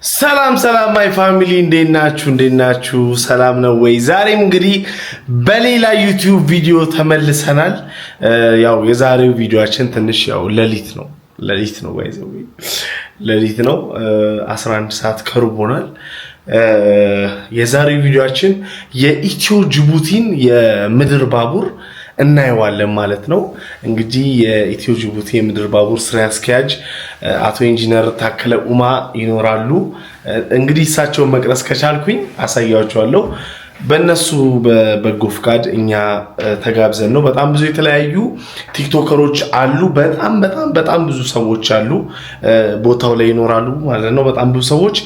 ሰላም ማይ ፋሚሊ እንዴናችሁ ሰላም ነው ወይ? ዛሬም እንግዲህ በሌላ ዩቲዩብ ቪዲዮ ተመልሰናል። ያው የዛሬው ቪዲዮአችን ትንሽ ያው ሌሊት ነው ሌሊት ነው 11 ሰዓት ከሩብ ሆኗል። የዛሬው ቪዲዮአችን የኢትዮ ጅቡቲን የምድር ባቡር እናየዋለን ማለት ነው። እንግዲህ የኢትዮ ጅቡቲ የምድር ባቡር ስራ አስኪያጅ አቶ ኢንጂነር ታከለ ኡማ ይኖራሉ። እንግዲህ እሳቸውን መቅረስ ከቻልኩኝ አሳያችኋለሁ። በእነሱ በበጎ ፍቃድ እኛ ተጋብዘን ነው። በጣም ብዙ የተለያዩ ቲክቶከሮች አሉ። በጣም ብዙ ሰዎች አሉ ቦታው ላይ ይኖራሉ ማለት ነው። በጣም ብዙ ሰዎች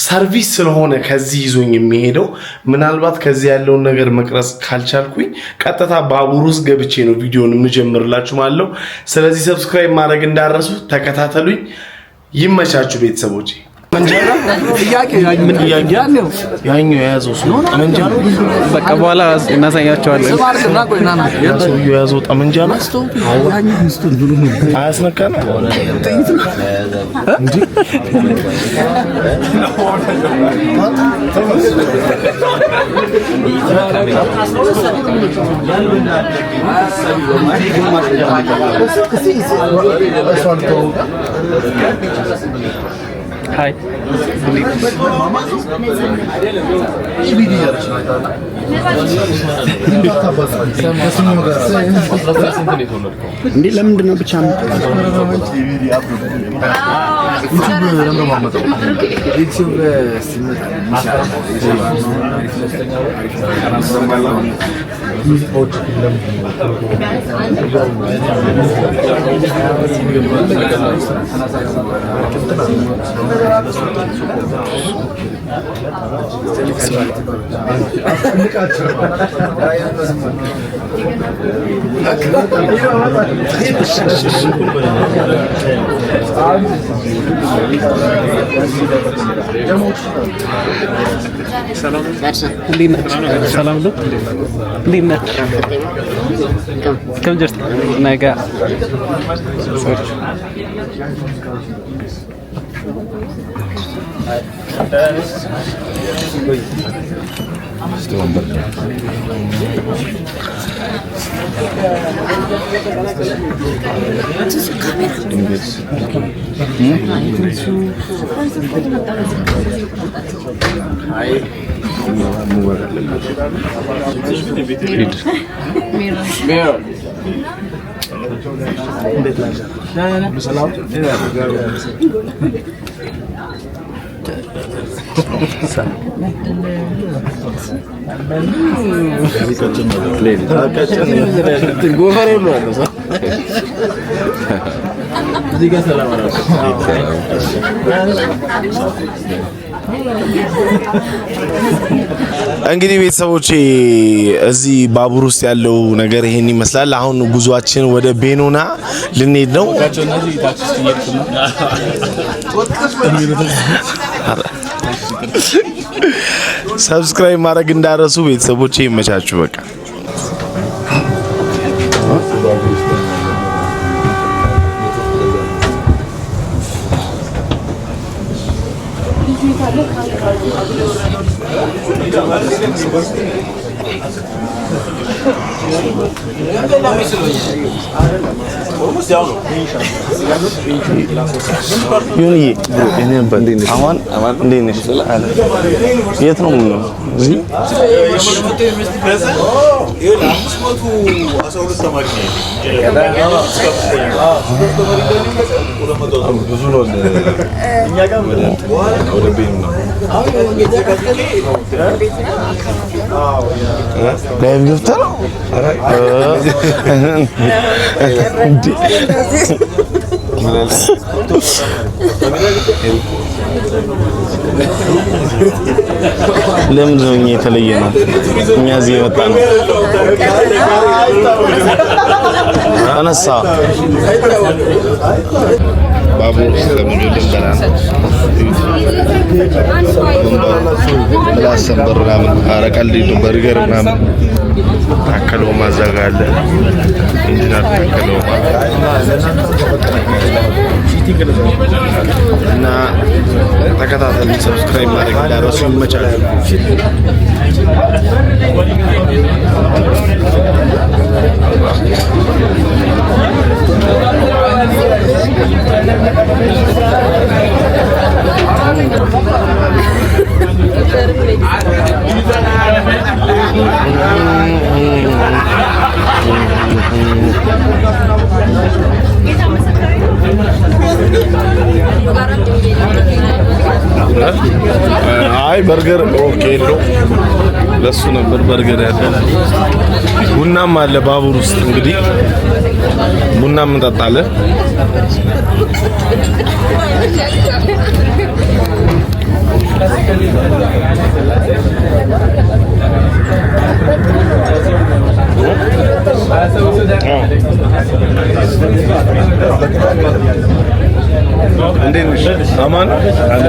ሰርቪስ ስለሆነ ከዚህ ይዞኝ የሚሄደው ምናልባት ከዚህ ያለውን ነገር መቅረጽ ካልቻልኩኝ ቀጥታ ባቡር ውስጥ ገብቼ ነው ቪዲዮን የምጀምርላችሁ ማለት ነው። ስለዚህ ሰብስክራይብ ማድረግ እንዳረሱ ተከታተሉኝ። ይመቻችሁ ቤተሰቦቼ። መንጃራ ጥያቄ ምን ጥያቄ ያለው ያኛው የያዘው ሰው ጠመንጃ ነው። በቃ በኋላ እናሳያቸዋለን። ሰባርና ቆይናና የሰው የያዘው ጠመንጃ ነው። ያኛው ሚስቱን ብሉ አያስነካና እንዴ Hi. እንዴ ለምንድን ነው ብቻ ሰላም ነው። እንዴት ነህ? ከም ጀርት ነገ እንግዲህ ቤተሰቦቼ እዚህ ባቡር ውስጥ ያለው ነገር ይሄን ይመስላል። አሁን ጉዟችን ወደ ቤኖና ልንሄድ ነው። ሰብስክራይብ ማድረግ እንዳረሱ ቤተሰቦቼ። ይመቻችሁ በቃ። ዩኒ እኔ በእንዴ አማን እንዴ ነሽ? የት ነው ምን ነው? እዚህ ብዙ ነው። እኛ ጋር ወደ ቤት ነው ላይቭ ገብተህ ነው? ለምንድን ነው እኛ የተለየ ነው? እኛ እዚህ የመጣ ነው። አነሳ ባቡር ስለምንድን ላሰንበር ምናምን አረቀልኝ ነው በርገር ምናምን ታከለው ማዘጋለ ኢንጂነር ታከለው እና ተከታተሉ ሰብስክራይብ ማድረግ እንዳትረሱ ይመቻል አይ በርገር ኦኬ ነው ለሱ ነበር በርገር ያለው ቡናም አለ ባቡር ውስጥ እንግዲህ ቡናም እንጠጣለን እንዴት ነሽ አማን አለ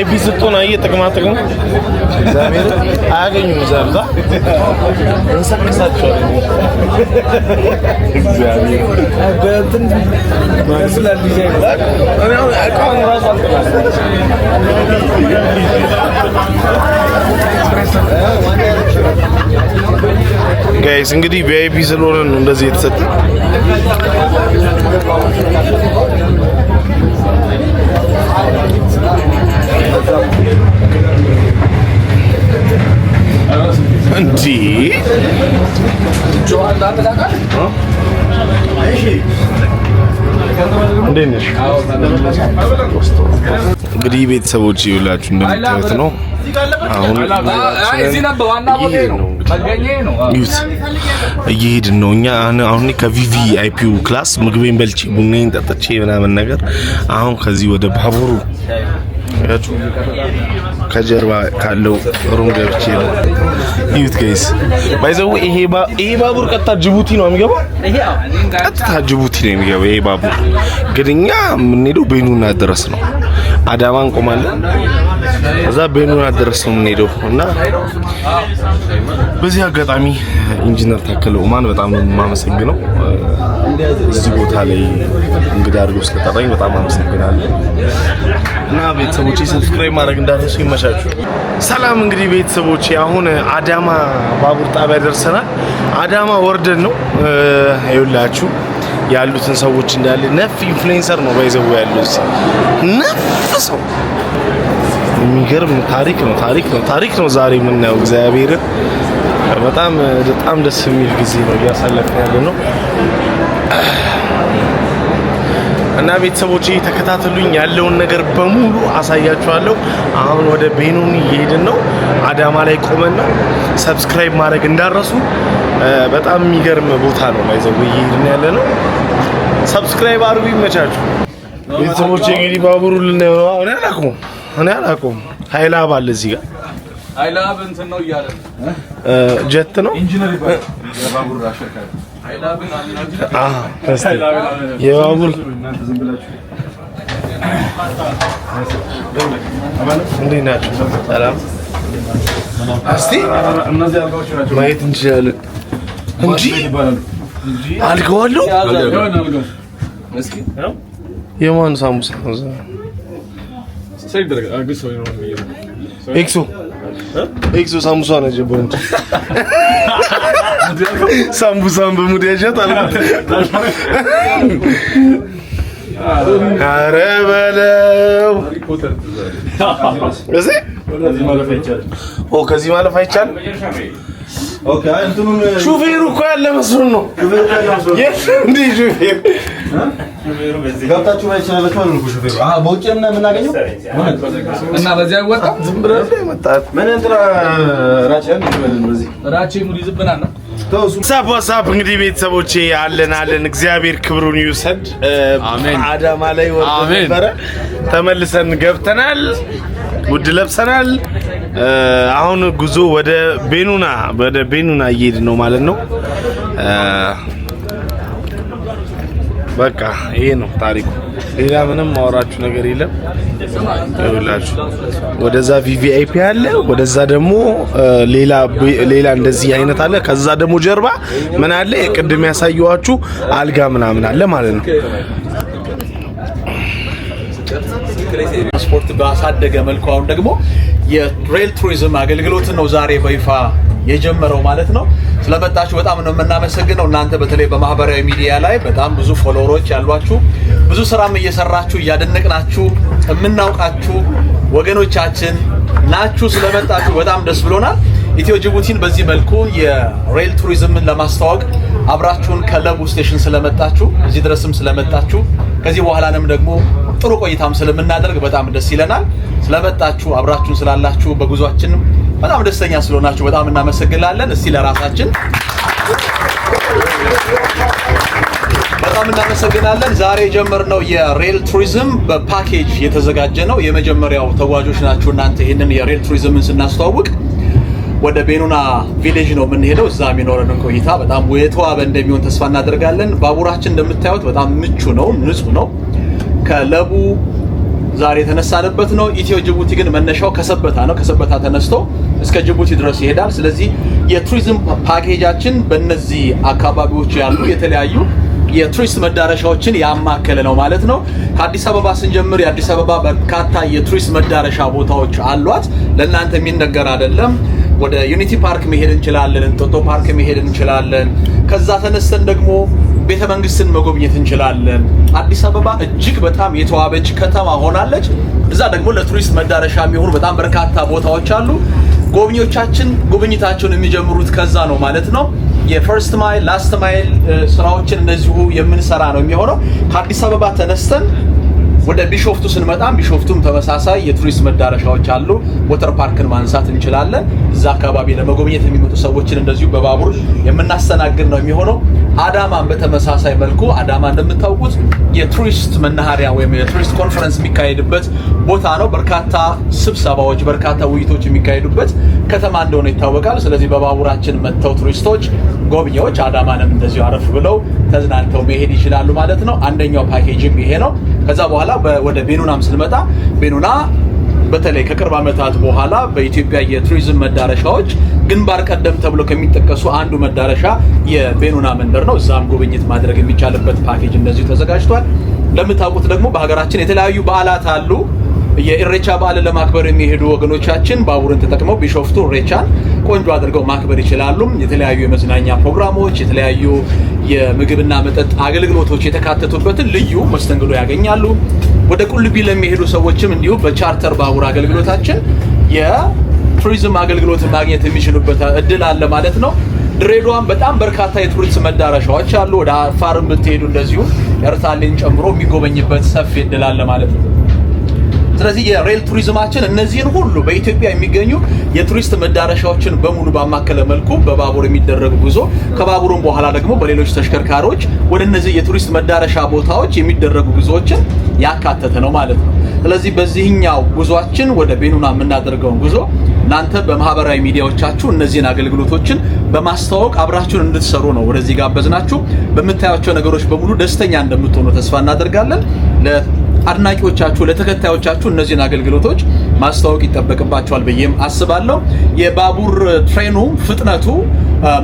ቢስጡና እየተቀማጠቁ እግዚአብሔር አያገኙም ዛብዛ እንሰቅሳቸው እግዚአብሔር በእንትን ማስላል ዲዛይን እኔ አቃን ራስ ጋይስ እንግዲህ ቪአይፒ ስለሆነ ነው እንደዚህ የተሰጠ እንዴ እንግዲህ ቤተሰቦች ይውላችሁ እንደምታዩት ነው አሁን እየሄድን ነው እኛ አሁን ከቪቪአይፒው ክላስ ምግቤን በልቼ ቡናዬን ጠጥቼ ምናምን ነገር አሁን ከዚህ ወደ ባቡሩ ከጀርባ ካለው ሩም ገብቼ ነው ዩት ጋይስ ባይዘው ይሄ ባቡር ቀጥታ ጅቡቲ ነው የሚገባው ቀጥታ ጅቡቲ ነው የሚገባው ይሄ ባቡር ግድኛ የምንሄደው ቤኑና ድረስ ነው አዳማ እንቆማለን እዛ ቤኑና ድረስ ነው የምንሄደው እና በዚህ አጋጣሚ ኢንጂነር ታከለ ኡማን በጣም ማመሰግነው እዚህ ቦታ ላይ እንግዳ አድርጎ ስለጠራኝ በጣም አመሰግናለሁ እና ቤተሰቦቼ ሰብስክራይብ ማድረግ እንዳትረሱ ይመቻችሁ ሰላም እንግዲህ ቤተሰቦቼ አሁን አዳማ ባቡር ጣቢያ ደርሰናል አዳማ ወርደን ነው ይኸውላችሁ ያሉትን ሰዎች እንዳለ ነፍ ኢንፍሉዌንሰር ነው ባይዘው ያለው ነፍ ሰው የሚገርም ታሪክ ነው ዛሬ የምናየው እግዚአብሔር በጣም ደስ የሚል ጊዜ ነው እያሳለፍን ያለነው እና ቤተሰቦቼ ተከታተሉኝ ያለውን ነገር በሙሉ አሳያችኋለሁ አሁን ወደ ቤኑኒ እየሄድን ነው አዳማ ላይ ቆመን ነው ሰብስክራይብ ማድረግ እንዳትረሱ በጣም የሚገርም ቦታ ነው ባይዘው እየሄድን ያለነው ሰብስክራይብ አድርጉ ይመቻችሁ ቤተሰቦቼ እንግዲህ ባቡሩ ልናየው እኔ አላውቀውም ሃይላብ አለ እዚህ ጋር ሃይላብ እንትን ነው እያለ ጀት ነው ኢንጂነር ይባላል የባቡር አሽከርካሪ ሃይላብን አሚናጅ የባቡር እናንተ ዝም ብላችሁ እንዴት ናችሁ ሰላም እስቲ እነዚህ አልጋዎች ናቸው ማየት እንችላለን እንጂ አልጋዋለሁ እስኪ የማን ሳሙሳ ሰይድ ደረጋ አግስ ነው ኤክሶ ሳሙሳ ነው ጀበሩ ሳሙሳን በሙድ ያጃት አለ ኧረ በለው ከዚህ ማለፍ አይቻልም። ኦኬ እንትኑን ሹፌሩ እኮ ያለ መስሎን ነው። እንዴ ሹፌሩ ገብታችሁ አይቻላችሁ አሉ እኮ ሹፌሩ። በውጭ ነው የምናገኘው እና በዚያ ይወጣ ዝም ብለህ መጣት ምን እንትና ራቻን ይበልን በዚህ ራቼ ሙሉ ይዝብናል ነው ሳብ እንግዲህ ቤተሰቦቼ አለን እግዚአብሔር ክብሩን ይውሰድ። አዳማ ላይ ወርዶ ነበረ ተመልሰን ገብተናል። ውድ ለብሰናል። አሁን ጉዞ ወደ ቤኑና እየሄድን ነው ማለት ነው። በቃ ይሄ ነው ታሪኩ። ሌላ ምንም ማወራችሁ ነገር የለም። ይኸውላችሁ ወደዛ ቪቪአይፒ አለ፣ ወደዛ ደግሞ ሌላ እንደዚህ አይነት አለ። ከዛ ደግሞ ጀርባ ምን አለ? የቅድም ያሳየኋችሁ አልጋ ምናምን አለ ማለት ነው። ስፖርት ባሳደገ መልኩ አሁን ደግሞ የሬል ቱሪዝም አገልግሎት ነው ዛሬ በይፋ የጀመረው ማለት ነው። ስለመጣችሁ በጣም ነው የምናመሰግነው። እናንተ በተለይ በማህበራዊ ሚዲያ ላይ በጣም ብዙ ፎሎወሮች ያሏችሁ፣ ብዙ ስራም እየሰራችሁ እያደነቅናችሁ የምናውቃችሁ ወገኖቻችን ናችሁ። ስለመጣችሁ በጣም ደስ ብሎናል። ኢትዮ ጅቡቲን በዚህ መልኩ የሬል ቱሪዝምን ለማስተዋወቅ አብራችሁን ከለቡ ስቴሽን ስለመጣችሁ እዚህ ድረስም ስለመጣችሁ ከዚህ በኋላንም ደግሞ ጥሩ ቆይታም ስለምናደርግ በጣም ደስ ይለናል። ስለመጣችሁ አብራችሁን ስላላችሁ በጉዟችንም በጣም ደስተኛ ስለሆናችሁ በጣም እናመሰግናለን። እስቲ ለራሳችን በጣም እናመሰግናለን። ዛሬ የጀመርነው የሬል ቱሪዝም በፓኬጅ የተዘጋጀ ነው። የመጀመሪያው ተጓዦች ናችሁ እናንተ። ይሄንን የሬል ቱሪዝምን ስናስተዋውቅ ወደ ቤኑና ቪሌጅ ነው የምንሄደው። እዛ የሚኖረን ቆይታ በጣም የተዋበ እንደሚሆን ተስፋ እናደርጋለን። ባቡራችን እንደምታዩት በጣም ምቹ ነው፣ ንጹህ ነው። ከለቡ ዛሬ የተነሳንበት ነው። ኢትዮ ጅቡቲ ግን መነሻው ከሰበታ ነው። ከሰበታ ተነስቶ እስከ ጅቡቲ ድረስ ይሄዳል። ስለዚህ የቱሪዝም ፓኬጃችን በእነዚህ አካባቢዎች ያሉ የተለያዩ የቱሪስት መዳረሻዎችን ያማከለ ነው ማለት ነው። ከአዲስ አበባ ስንጀምር የአዲስ አበባ በርካታ የቱሪስት መዳረሻ ቦታዎች አሏት። ለእናንተ የሚነገር አይደለም። ወደ ዩኒቲ ፓርክ መሄድ እንችላለን፣ እንጦጦ ፓርክ መሄድ እንችላለን። ከዛ ተነስተን ደግሞ ቤተ መንግስትን መጎብኘት እንችላለን። አዲስ አበባ እጅግ በጣም የተዋበች ከተማ ሆናለች። እዛ ደግሞ ለቱሪስት መዳረሻ የሚሆኑ በጣም በርካታ ቦታዎች አሉ። ጎብኚዎቻችን ጉብኝታቸውን የሚጀምሩት ከዛ ነው ማለት ነው። የፈርስት ማይል ላስት ማይል ስራዎችን እንደዚሁ የምንሰራ ነው የሚሆነው። ከአዲስ አበባ ተነስተን ወደ ቢሾፍቱ ስንመጣም ቢሾፍቱም ተመሳሳይ የቱሪስት መዳረሻዎች አሉ። ወተር ፓርክን ማንሳት እንችላለን። እዛ አካባቢ ለመጎብኘት የሚመጡ ሰዎችን እንደዚሁ በባቡር የምናስተናግድ ነው የሚሆነው። አዳማን በተመሳሳይ መልኩ አዳማ እንደምታውቁት የቱሪስት መናኸሪያ ወይም የቱሪስት ኮንፈረንስ የሚካሄድበት ቦታ ነው። በርካታ ስብሰባዎች፣ በርካታ ውይይቶች የሚካሄዱበት ከተማ እንደሆነ ይታወቃል። ስለዚህ በባቡራችን መጥተው ቱሪስቶች፣ ጎብኚዎች አዳማንም እንደዚሁ አረፍ ብለው ተዝናንተው መሄድ ይችላሉ ማለት ነው። አንደኛው ፓኬጅም ይሄ ነው። ከዛ በኋላ ወደ ቤኑናም ስንመጣ ቤኑና በተለይ ከቅርብ ዓመታት በኋላ በኢትዮጵያ የቱሪዝም መዳረሻዎች ግንባር ቀደም ተብሎ ከሚጠቀሱ አንዱ መዳረሻ የቤኑና መንደር ነው። እዛም ጉብኝት ማድረግ የሚቻልበት ፓኬጅ እንደዚሁ ተዘጋጅቷል። ለምታውቁት ደግሞ በሀገራችን የተለያዩ በዓላት አሉ። የኢሬቻ በዓልን ለማክበር የሚሄዱ ወገኖቻችን ባቡርን ተጠቅመው ቢሾፍቱ ኢሬቻን ቆንጆ አድርገው ማክበር ይችላሉ። የተለያዩ የመዝናኛ ፕሮግራሞች፣ የተለያዩ የምግብና መጠጥ አገልግሎቶች የተካተቱበትን ልዩ መስተንግዶ ያገኛሉ። ወደ ቁልቢ ለሚሄዱ ሰዎችም እንዲሁ በቻርተር ባቡር አገልግሎታችን የቱሪዝም አገልግሎት ማግኘት የሚችሉበት እድል አለ ማለት ነው። ድሬዳዋም በጣም በርካታ የቱሪስት መዳረሻዎች አሉ። ወደ አፋርም ብትሄዱ እንደዚሁ ኤርታሌን ጨምሮ የሚጎበኝበት ሰፊ እድል አለ ማለት ነው። ስለዚህ የሬል ቱሪዝማችን እነዚህን ሁሉ በኢትዮጵያ የሚገኙ የቱሪስት መዳረሻዎችን በሙሉ ባማከለ መልኩ በባቡር የሚደረግ ጉዞ ከባቡሩም በኋላ ደግሞ በሌሎች ተሽከርካሪዎች ወደ እነዚህ የቱሪስት መዳረሻ ቦታዎች የሚደረጉ ጉዞዎችን ያካተተ ነው ማለት ነው። ስለዚህ በዚህኛው ጉዟችን ወደ ቤኑና የምናደርገውን ጉዞ እናንተ በማህበራዊ ሚዲያዎቻችሁ እነዚህን አገልግሎቶችን በማስተዋወቅ አብራችሁን እንድትሰሩ ነው ወደዚህ ጋበዝናችሁ። በምታያቸው ነገሮች በሙሉ ደስተኛ እንደምትሆኑ ተስፋ እናደርጋለን። አድናቂዎቻችሁ ለተከታዮቻችሁ እነዚህን አገልግሎቶች ማስተዋወቅ ይጠበቅባቸዋል ብዬም አስባለሁ። የባቡር ትሬኑ ፍጥነቱ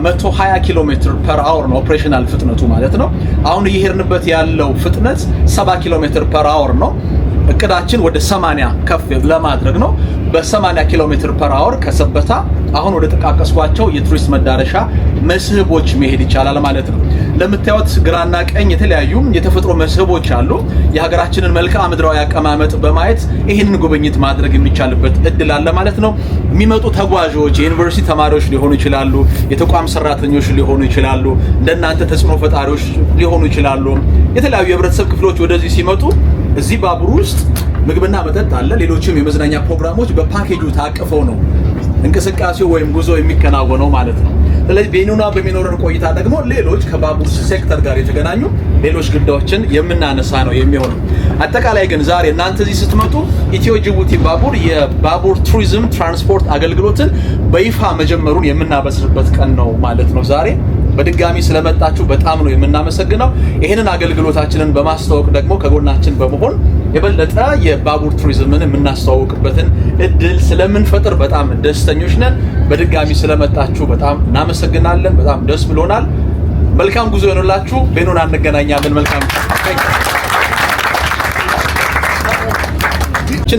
120 ኪሎ ሜትር ፐር አወር ነው፣ ኦፕሬሽናል ፍጥነቱ ማለት ነው። አሁን እየሄድንበት ያለው ፍጥነት 70 ኪሎ ሜትር ፐር አወር ነው። እቅዳችን ወደ 80 ከፍ ለማድረግ ነው። በ80 ኪሎ ሜትር ፐር አወር ከሰበታ አሁን ወደ ተቃቀስኳቸው የቱሪስት መዳረሻ መስህቦች መሄድ ይቻላል ማለት ነው። ለምታዩት ግራና ቀኝ የተለያዩ የተፈጥሮ መስህቦች አሉ የሀገራችንን መልክዓ ምድራዊ አቀማመጥ በማየት ይሄንን ጉብኝት ማድረግ የሚቻልበት እድል አለ ማለት ነው የሚመጡ ተጓዦች የዩኒቨርሲቲ ተማሪዎች ሊሆኑ ይችላሉ የተቋም ሰራተኞች ሊሆኑ ይችላሉ እንደናንተ ተጽዕኖ ፈጣሪዎች ሊሆኑ ይችላሉ የተለያዩ የህብረተሰብ ክፍሎች ወደዚህ ሲመጡ እዚህ ባቡር ውስጥ ምግብና መጠጥ አለ ሌሎችም የመዝናኛ ፕሮግራሞች በፓኬጁ ታቅፈው ነው እንቅስቃሴው ወይም ጉዞ የሚከናወነው ማለት ነው ስለዚህ ቤኑና በሚኖረን ቆይታ ደግሞ ሌሎች ከባቡር ሴክተር ጋር የተገናኙ ሌሎች ጉዳዮችን የምናነሳ ነው የሚሆነው አጠቃላይ ግን ዛሬ እናንተ እዚህ ስትመጡ ኢትዮ ጅቡቲ ባቡር የባቡር ቱሪዝም ትራንስፖርት አገልግሎትን በይፋ መጀመሩን የምናበስርበት ቀን ነው ማለት ነው ዛሬ በድጋሚ ስለመጣችሁ በጣም ነው የምናመሰግነው ይሄንን አገልግሎታችንን በማስተዋወቅ ደግሞ ከጎናችን በመሆን የበለጠ የባቡር ቱሪዝምን የምናስተዋውቅበትን እድል ስለምንፈጥር በጣም ደስተኞች ነን በድጋሚ ስለመጣችሁ በጣም እናመሰግናለን በጣም ደስ ብሎናል መልካም ጉዞ ይሁንላችሁ ቤኑና እንገናኛለን መልካም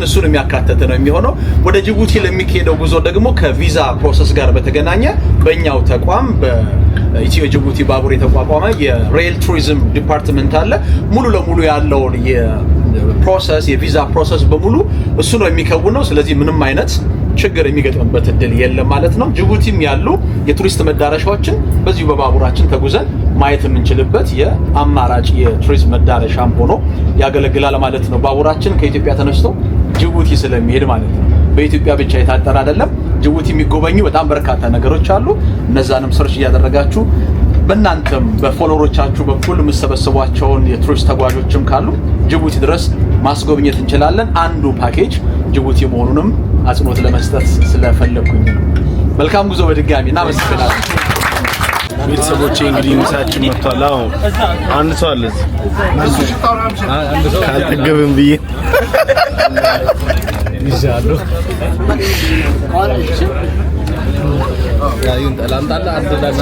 እሱን የሚያካተተ ነው የሚሆነው ወደ ጅቡቲ ለሚካሄደው ጉዞ ደግሞ ከቪዛ ፕሮሰስ ጋር በተገናኘ በእኛው ተቋም በኢትዮ ጅቡቲ ባቡር የተቋቋመ የሬል ቱሪዝም ዲፓርትመንት አለ ሙሉ ለሙሉ ያለውን የፕሮሰስ የቪዛ ፕሮሰስ በሙሉ እሱ ነው የሚከውነው ስለዚህ ምንም አይነት ችግር የሚገጥምበት እድል የለም ማለት ነው ጅቡቲም ያሉ የቱሪስት መዳረሻዎችን በዚሁ በባቡራችን ተጉዘን ማየት የምንችልበት የአማራጭ የቱሪስት መዳረሻም ሆኖ ያገለግላል ማለት ነው ባቡራችን ከኢትዮጵያ ተነስቶ ጅቡቲ ስለሚሄድ ማለት ነው በኢትዮጵያ ብቻ የታጠረ አይደለም ጅቡቲ የሚጎበኙ በጣም በርካታ ነገሮች አሉ እነዛንም ሰርች ያደረጋችሁ በእናንተም በፎሎወሮቻችሁ በኩል የምትሰበስቧቸውን የቱሪስት ተጓዦችም ካሉ ጅቡቲ ድረስ ማስጎብኘት እንችላለን አንዱ ፓኬጅ ጅቡቲ መሆኑንም አጽንኦት ለመስጠት ስለፈለኩኝ መልካም ጉዞ በድጋሚ እናመሰግናለን ቤተሰቦቼ እንግዲህ ምሳችን መጥቷል አሁን አንድ ሰው አለ ካልጠገብም ብዬ ይዛሉ ያዩን ተላምጣላ አድዳና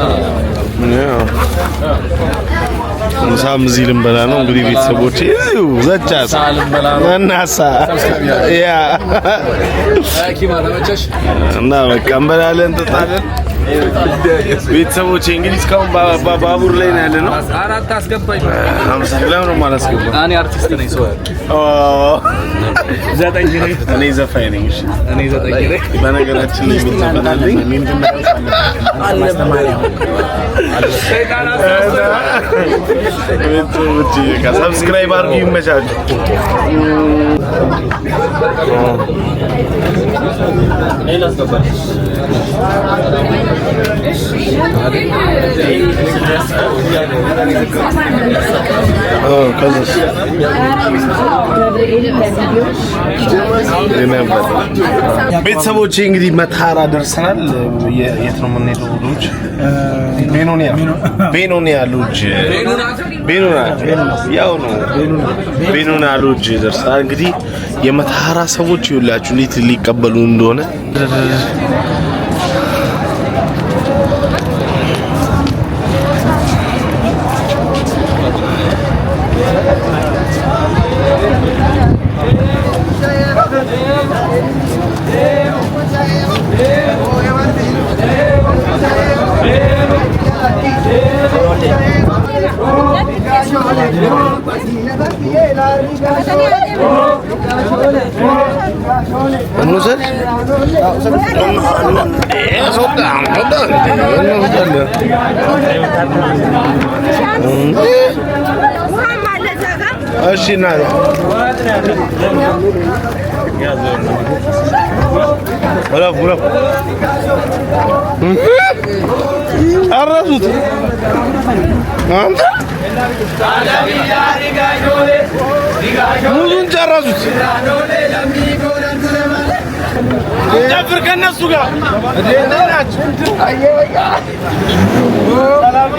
ምሳም እዚህ ልንበላ ነው እንግዲህ ቤተሰቦቼ እዚሁ ዘቻስ እናሳ ያ አኪማ ተመቸሽ እና በቃ እንበላለን እንጠጣለን ቤተሰቦቼ እንግዲህ እስካሁን ባቡር ላይ ነው ያለነው አራት አስገባኝ አመሰግናለሁ ነው ማለት አስገባ እኔ አርቲስት ነኝ ሰው ዘጠኝ ነኝ እኔ ዘፋኝ ነኝ እሺ እኔ ዘጠኝ ነኝ በነገራችን ላይ ምንዘፈናለኝ ምን እንደማስተማሪያ ቤተሰቦቼ ሰብስክራይብ አድርጉ ይመቻችሁ ሌላ አስገባ ቤተሰቦቼ እንግዲህ መታራ ደርሰናል የት ነው የምንሄደው ሎጅ ቤኖኒያ ሎጅ ያው ነው ቤኖና ሎጅ ደርሰናል እንግዲህ የመታራ ሰዎች ይውላችሁ እንዴት ሊቀበሉ እንደሆነ እንውሰድ እሺ ና ወላፍ አራሱት አንተ ሙሉን ጨረሱት ጨፍር ከነሱ ጋር እንደናችሁ ሰላም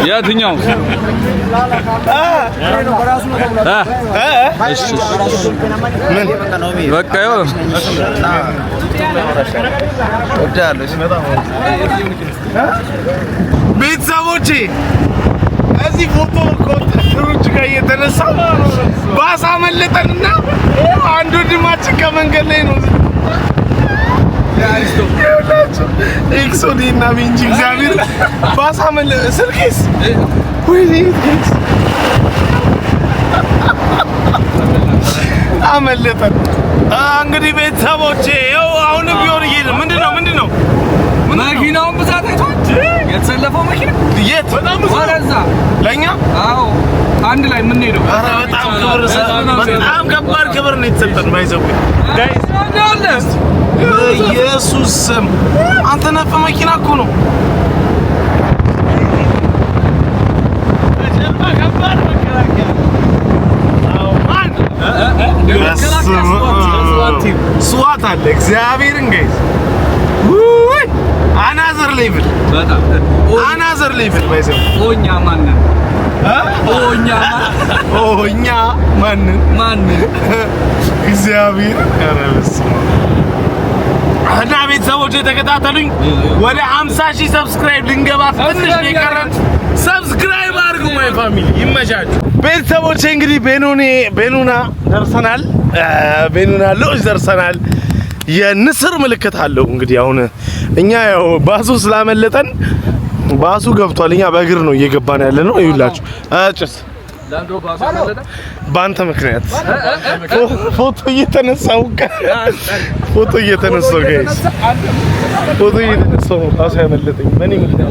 የትኛው በቃ ቤተሰቦቼ እዚህ ፎቶ ከወጣቶች ጋር እየተነሳ ባሳ መለጠንና አንዱ ድማችን ከመንገድ ላይ ነው ኤክሶዲና ቤንጂ እግዚአብሔር ባሳ ስልኬስ ወይኔ አመለጠን። እንግዲህ ቤተሰቦቼ ያው አሁንም ቢሆን እየሄድን ምንድነው መኪናውን ብዛት አይቷል። የተሰለፈው መኪና የት በጣም ብዙ ወደዛ ለኛ አዎ አንድ ላይ ምን ሄደው በጣም ከባድ ክብር ነው የተሰጠን። ባይዘው ጋይስ ኢየሱስ ስም አንተ ነፍ መኪና እኮ ነው ስዋት አለ እግዚአብሔርን ጋይስ አናዘር ሌቭል በጣም አናዘር ሌቭል ባይዘው ኦኛ ማንን እግዚአብሔር ያረስ እና ቤተሰቦች የተከታተሉኝ ወደ 50,000 ሰብስክራይብ ልንገባ ትንሽ ነው የቀረን። ሰብስክራይብ አድርጉ ማይ ፋሚሊ ይመቻችሁ። ቤተሰቦች እንግዲህ ቤኑና ደርሰናል። ቤኑና ሎጅ ደርሰናል። የንስር ምልክት አለው። እንግዲህ አሁን እኛ ያው ባሱ ስላመለጠን ባሱ ገብቷል። እኛ በእግር ነው እየገባን ያለ ነው። ይኸውላችሁ ጭስ በአንተ ምክንያት ፎቶ እየተነሳው ጋይስ ፎቶ እየተነሳው ባሱ ያመለጠኝ በእኔ ምክንያት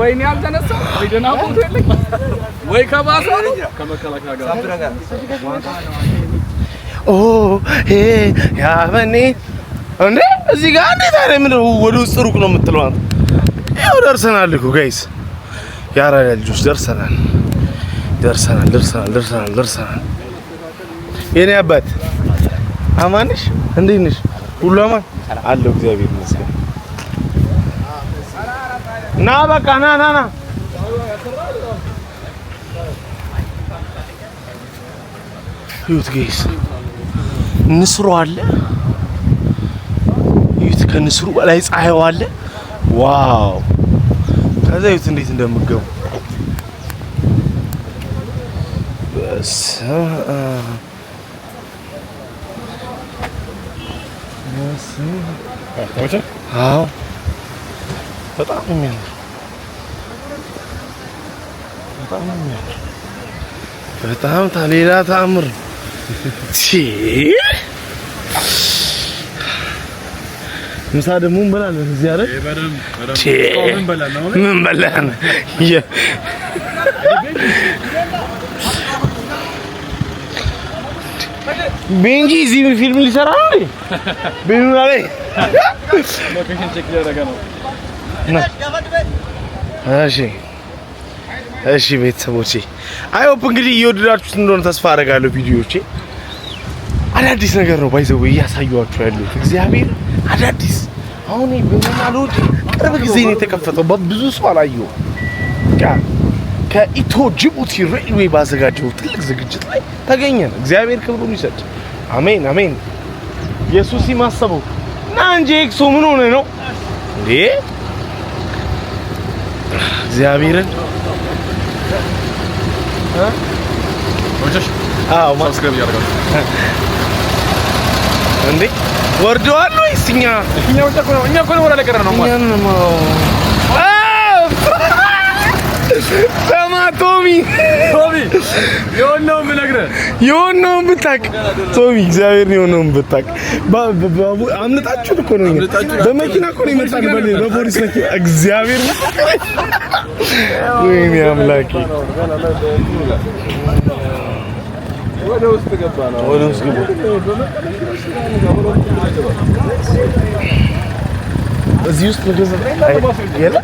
ወይኔ ያልተነሳ ወይ ደህና ፎቶ የለኝ ወይ ከባሱ ነው ከመከላከያ ጋር ያበኔ እንዴ እዚህ ጋር እንዴት አይደል? ምን ወደ ውስጥ ሩቅ ነው የምትለው አንተ? ያው ደርሰናል እኮ ጋይስ፣ ያራዳ ልጆች ደርሰናል። የኔ አባት አማንሽ እንዴት ነሽ? ሁሉ አማን አለው እግዚአብሔር ይመስገን። ና በቃ ና ዩት ጋይስ ንስሩ አለ። ዩት ከንስሩ በላይ ፀሐዩ አለ። ዋው ከዛ ዩት እንዴት እንደምገቡ አዎ በጣም የሚያምር በጣም ሌላ ተአምር ምሳ ደግሞ እንበላለን እዚህ አይደል? ምን በላን? ቤንጂ እዚህ ፊልም ሊሰራ ነው እንዴ? ቤኑና ላይ ሎኬሽን ቼክ ያደረገ ነው። እሺ ቤተሰቦቼ አይሆፕ እንግዲህ እየወደዳችሁት እንደሆነ ተስፋ አደርጋለሁ። ቪዲዮዎቼ አዳዲስ ነገር ነው ባይዘው እያሳየኋችሁ ያሉት እግዚአብሔር አዳዲስ አሁን በመና ሎጅ ቅርብ ጊዜ ነው የተከፈተው። በብዙ ሰው አላየሁም። ከኢትዮ ጅቡቲ ሬልዌይ ባዘጋጀው ትልቅ ዝግጅት ላይ ተገኘን። እግዚአብሔር ክብሩን ይሰጥ። አሜን አሜን። ኢየሱስ ይማሰበው ና እንጂ ኤክሶ ምን ሆነ ነው እንዴ? እግዚአብሔርን ማስገብ ያደርጋል እንዴ? ወርደዋል ወይስ እኛ እኮ ነው ወራ ለቀረ ነው ሰማ ቶሚ የሆነውን ብነግርህ የሆነውን ብታውቅ ቶሚ እግዚአብሔር የሆነውን ብታውቅ አምልጣችሁ እኮ ነው። በመኪና እኮ ነው የመጣን በፖሊስ መኪና እግዚአብሔር ወይኔ አምላኬ ወደ ውስጥ ገባ ነው ወደ ውስጥ ገባ እዚህ ውስጥ ምግብ የለ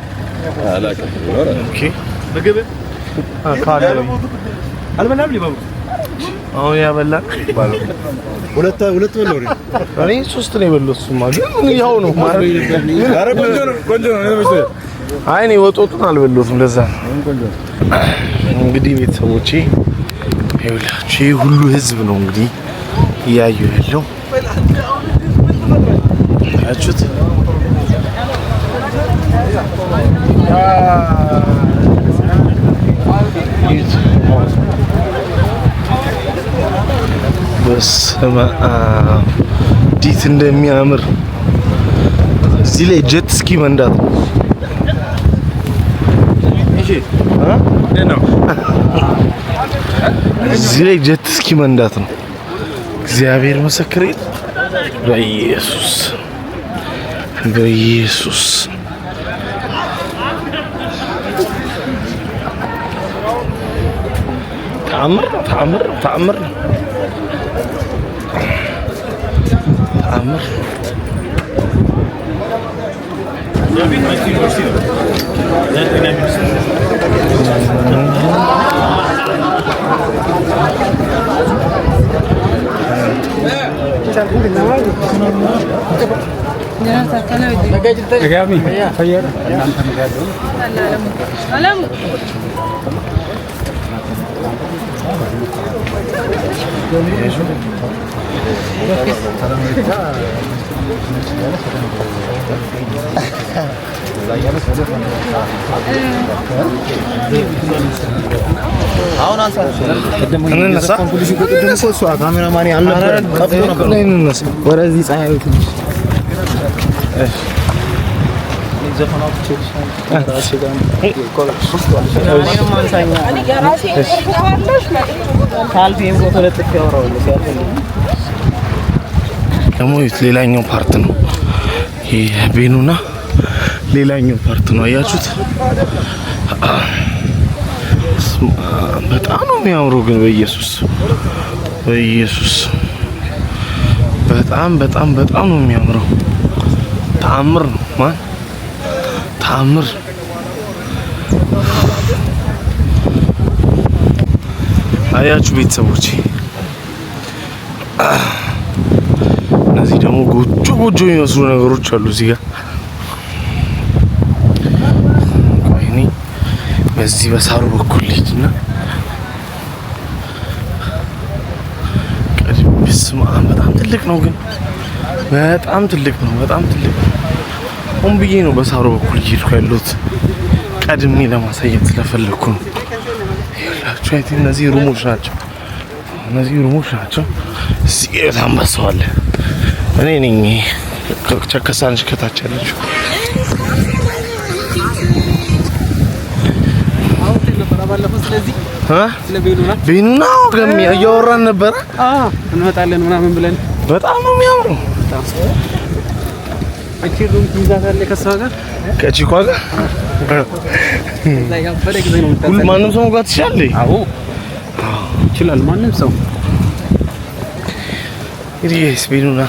አላውቅም ኦኬ ምግብ ካለ አልበላም ሊባቡ አሁን ያበላን ባለው ሁለት በለው እኔ ሶስት ነው የበላሁት እሱማ ግን ያው ነው ኧረ ቆንጆ ነው አይ እኔ ወጦቱን አልበላሁትም ለዛ እንግዲህ ቤተሰቦቼ ይኸውላችሁ ሁሉ ህዝብ ነው እንግዲህ እያዩ ያለው አያችሁት በስመ አብ እንዴት እንደሚያምር እዚህ ላይ ጀት ስኪ መንዳት ነው እዚህ ላይ ጀት ስኪ መንዳት ነው እግዚአብሔር መሰክሬ በኢየሱስ ተአምር አሁን አንተ እንነሳ ፖሊስ ቁጥጥር እሱ ካሜራማን አልነበረ ጠፍቶ ነበር እንነሳ ወደዚህ ፀሐይ ትንሽ ዘፈናዎች ሌላኛው ፓርት ነው ይሄ ቤኑና ሌላኛው ፓርት ነው አያችሁት በጣም ነው የሚያምረው ግን በኢየሱስ በጣም ነው የሚያምረው ተአምር ነው ማን ተአምር አያችሁ ቤተሰቦቼ እነዚህ ደግሞ ጎጆ የሚመስሉ ነገሮች አሉ እዚህ ጋር ቆይኔ በዚህ በሳሩ በኩል ልጅና በስመ አብ በጣም ትልቅ ነው ግን በጣም ትልቅ ነው ሆን ብዬ ነው በሳሩ በኩል እየሄድኩ ያለሁት ቀድሜ ለማሳየት ስለፈለኩ ነው ይኸውላችሁ አይቴ እነዚህ ሩሞች ናቸው እዚህ በጣም በሰዋለ እኔ ነኝ ቸከሳንሽ ከታች ያለችው ቤኑና ገሚ እያወራን ነበረ እንመጣለን ምናምን ብለን በጣም ነው የሚያምረው አቺሩም ትይዛታለ ከሷጋ ከቺኳ ጋር ሁሉ ማንም ሰው ጋር ትችላለህ አዎ ይችላል ማንም ሰው ይሄስ ቤኑና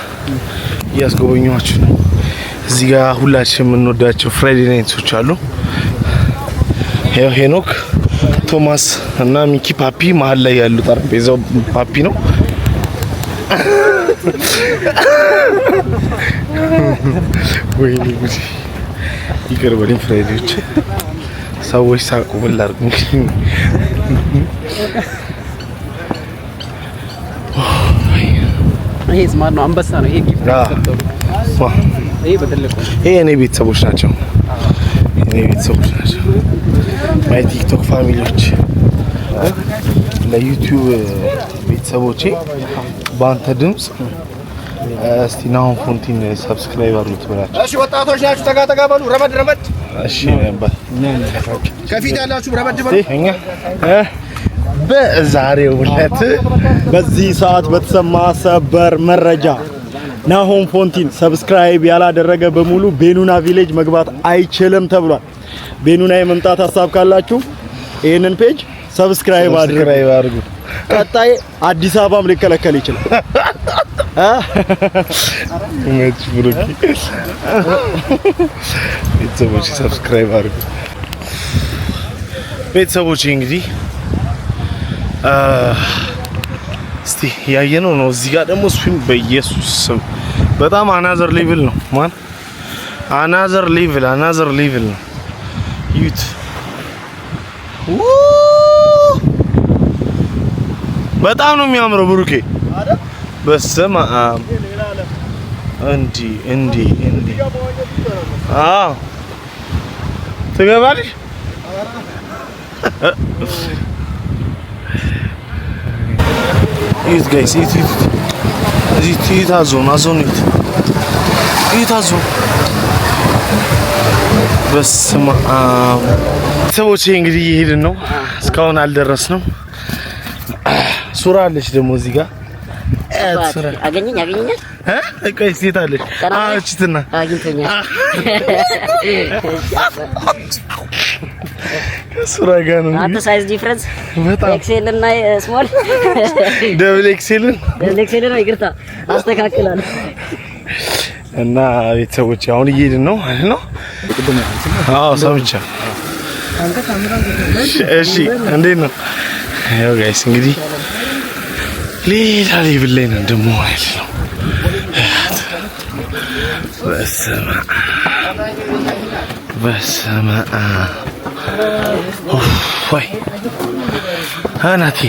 ያስጎበኛችሁ ነው እዚህ ጋር ሁላችንም የምንወዳቸው ፍራይዴ ናይቶች አሉ ሄኖክ ቶማስ እና ሚኪ ፓፒ መሀል ላይ ያሉ ጠረጴዛው ፓፒ ነው ወይኔ ጉዲ ይቀርበልኝ ፍራይዴዎች ሰዎች ሳቁ ብላርግ ይሄ ስማርት ነው አንበሳ ነው ይሄ ጊፍት ይሄ በትልቁ ይሄ እኔ ቤተሰቦች ናቸው ማይ ቲክቶክ ፋሚሊዎች ለዩቲዩብ ቤተሰቦቼ ባንተ ድምጽ እስቲ ናሆም ፎንቲን ሰብስክራይብ አድርጉት ብላችሁ እሺ ወጣቶች ናችሁ ተጋ በሉ ረመድ እሺ ነበር ከፊት ያላችሁ ረመድ በሉ እኛ በዛሬው ዕለት በዚህ ሰዓት በተሰማ ሰበር መረጃ ናሆም ፎንቲን ሰብስክራይብ ያላደረገ በሙሉ ቤኑና ቪሌጅ መግባት አይችልም ተብሏል። ቤኑና የመምጣት ሐሳብ ካላችሁ ይሄንን ፔጅ ሰብስክራይብ አድርጉ። ቀጣይ አዲስ አበባም ሊከለከል ይችላል። መች ብሩክ ቤተሰቦች ሰብስክራይብ አድርጉ። ቤተሰቦች እንግዲህ እስቲ ያየነው ነው። እዚህ ጋር ደግሞ ስዊም በኢየሱስ ስም በጣም አናዘር ሌቭል ነው ማን አናዘር ሌቭል ነው። ዩት በጣም ነው የሚያምረው ብሩኬ በስመ አብ እንዲ አዎ ትገባለሽ ዩት ጋይስ ዩት እዚህ አዞን በስመ አብ ሰዎች እንግዲህ እየሄድን ነው። እስካሁን አልደረስንም። ሱራ አለች ደግሞ እዚህ ጋር አገኘኝ ቆይ ሴት አለች እችትና አግኝቶኛል ሱራ ጋር ነው አንተ ሳይዝ ዲፈረንስ በጣም ኤክሴል እና ስሞል ደብል ኤክሴል ነው ይቅርታ አስተካክላለሁ እና ቤተሰቦች አሁን እየሄድን ነው አይደል ነው አዎ ሰምቻለሁ እሺ እንዴት ነው ያው ጋይስ እንግዲህ ሌላ ሌቭል ላይ ነን ደግሞ አይደል ነው በስመ አብ ወይ አናቴ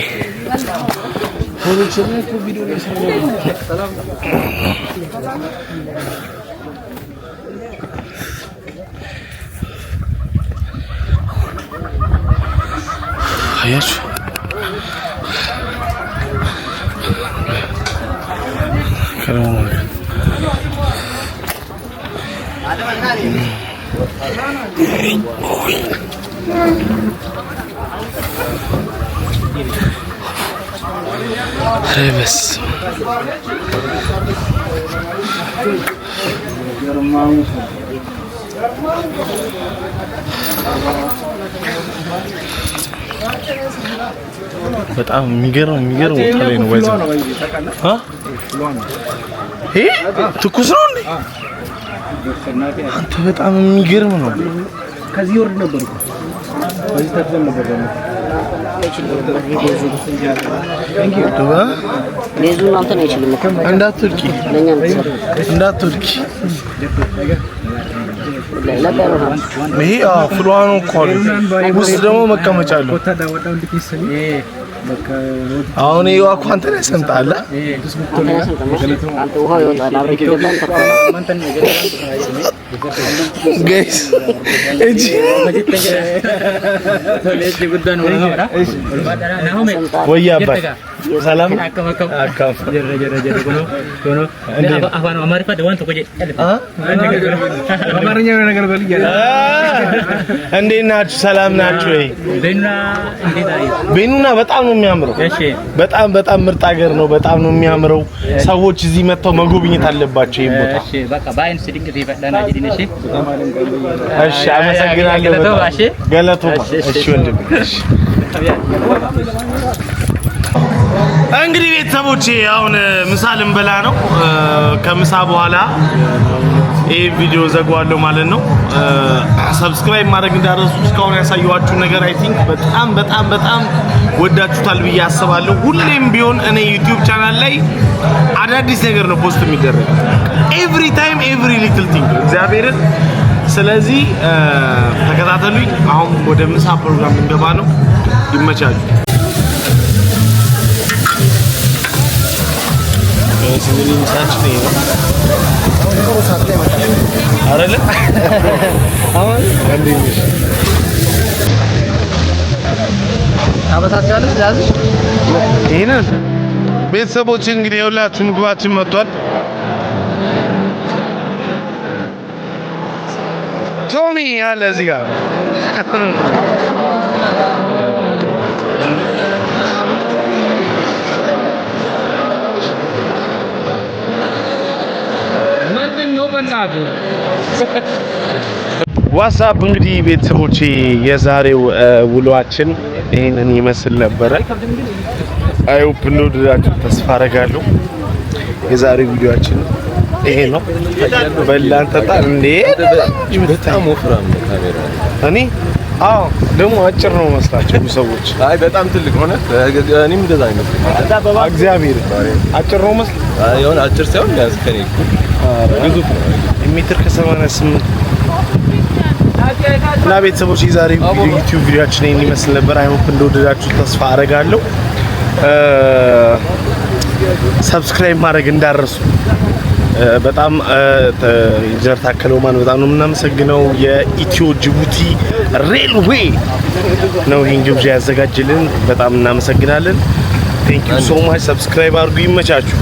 አያችሁ rebes በጣም የሚገርም ቦታ ላይ ነው ወይዘ ይሄ ትኩስ ነው እንዴ አንተ በጣም የሚገርም ነው ከዚህ ወርድ ነበር ከዚህ ተፈል ነበር ሌዙን አንተ ነው ይችላል እንዳትወድቂ ይሄ ፍሏኑ ኮል ውስጥ ደግሞ መቀመጫ አለው አሁን ይኸው እኮ አንተ ነህ ሰምጣለ አንተ ውሃው ይወጣል አብረክ ይገባል ጋይስ እጂ ወይ አባይ ሰላም አካፍ አፋን አማርፋ ደዋን ተቆጀ አማርኛ ነገር በልያ እንዴት ናችሁ ሰላም ናችሁ ወይ ቤኑና በጣም ነው የሚያምረው በጣም ምርጥ ሀገር ነው በጣም ነው የሚያምረው ሰዎች እዚህ መጥተው መጎብኘት አለባቸው ይሄ ቦታ እሺ በቃ ባይን ሲድንቅ ይፈዳና ጂዲነሽ እሺ አመሰግናለሁ ገለቶ እሺ ወንድም እሺ እንግዲህ ቤተሰቦቼ አሁን ምሳ ልንበላ ነው ከምሳ በኋላ ይሄ ቪዲዮ ዘጓለሁ ማለት ነው ሰብስክራይብ ማድረግ እንዳረሱ እስካሁን ያሳየዋችሁ ነገር አይ ቲንክ በጣም ወዳችሁታል ብዬ አስባለሁ ሁሌም ቢሆን እኔ YouTube ቻናል ላይ አዳዲስ ነገር ነው ፖስት የሚደረግ every time every little thing እግዚአብሔርን ስለዚህ ተከታተሉኝ አሁን ወደ ምሳ ፕሮግራም እንገባ ነው ይመቻችሁ እንግዲህ ምሳችን ይሄ ነው አይደለ አሁን እንዴት አበሳቻለሁ ያዝሽ ይሄንን ቤተሰቦች እንግዲህ ሁላችሁ ምግባችን መጥቷል ቶሚ ያለ እዚህ ጋር ዋትስአፕ እንግዲህ ቤተሰቦቼ የዛሬው ውሏችን ይሄንን ይመስል ነበር አይሆፕ እንደወደዳችሁ ተስፋ አደርጋለሁ። የዛሬው ቪዲዮአችን ይሄ ነው። በላን ጠጣን እንዴ በጣም ወፍራም ነው ካሜራ እኔ አዎ ደግሞ አጭር ነው መስላችሁ ሰዎች አይ በጣም ትልቅ ሆነ እኔም እንደዛ አይመስልም እግዚአብሔር አጭር ነው መስል የሆነ አጭር ሳይሆን ያስ ከኔ ግዙፍ ነው ሜትር ከ88 እና ቤተሰቦች የዛሬ ዩቲዩብ ቪዲዮአችን ይሄን ይመስል ነበር። አይሆፕ እንደወደዳችሁ ተስፋ አደርጋለሁ። ሰብስክራይብ ማድረግ እንዳረሱ በጣም ኢንጂነር ታከለ ኡማን በጣም ነው የምናመሰግነው። የኢትዮ ጅቡቲ ሬልዌይ ነው ይሄን ግብዣ ያዘጋጅልን። በጣም እናመሰግናለን። ቴንክ ዩ ሶ ማች። ሰብስክራይብ አድርጉ። ይመቻችሁ።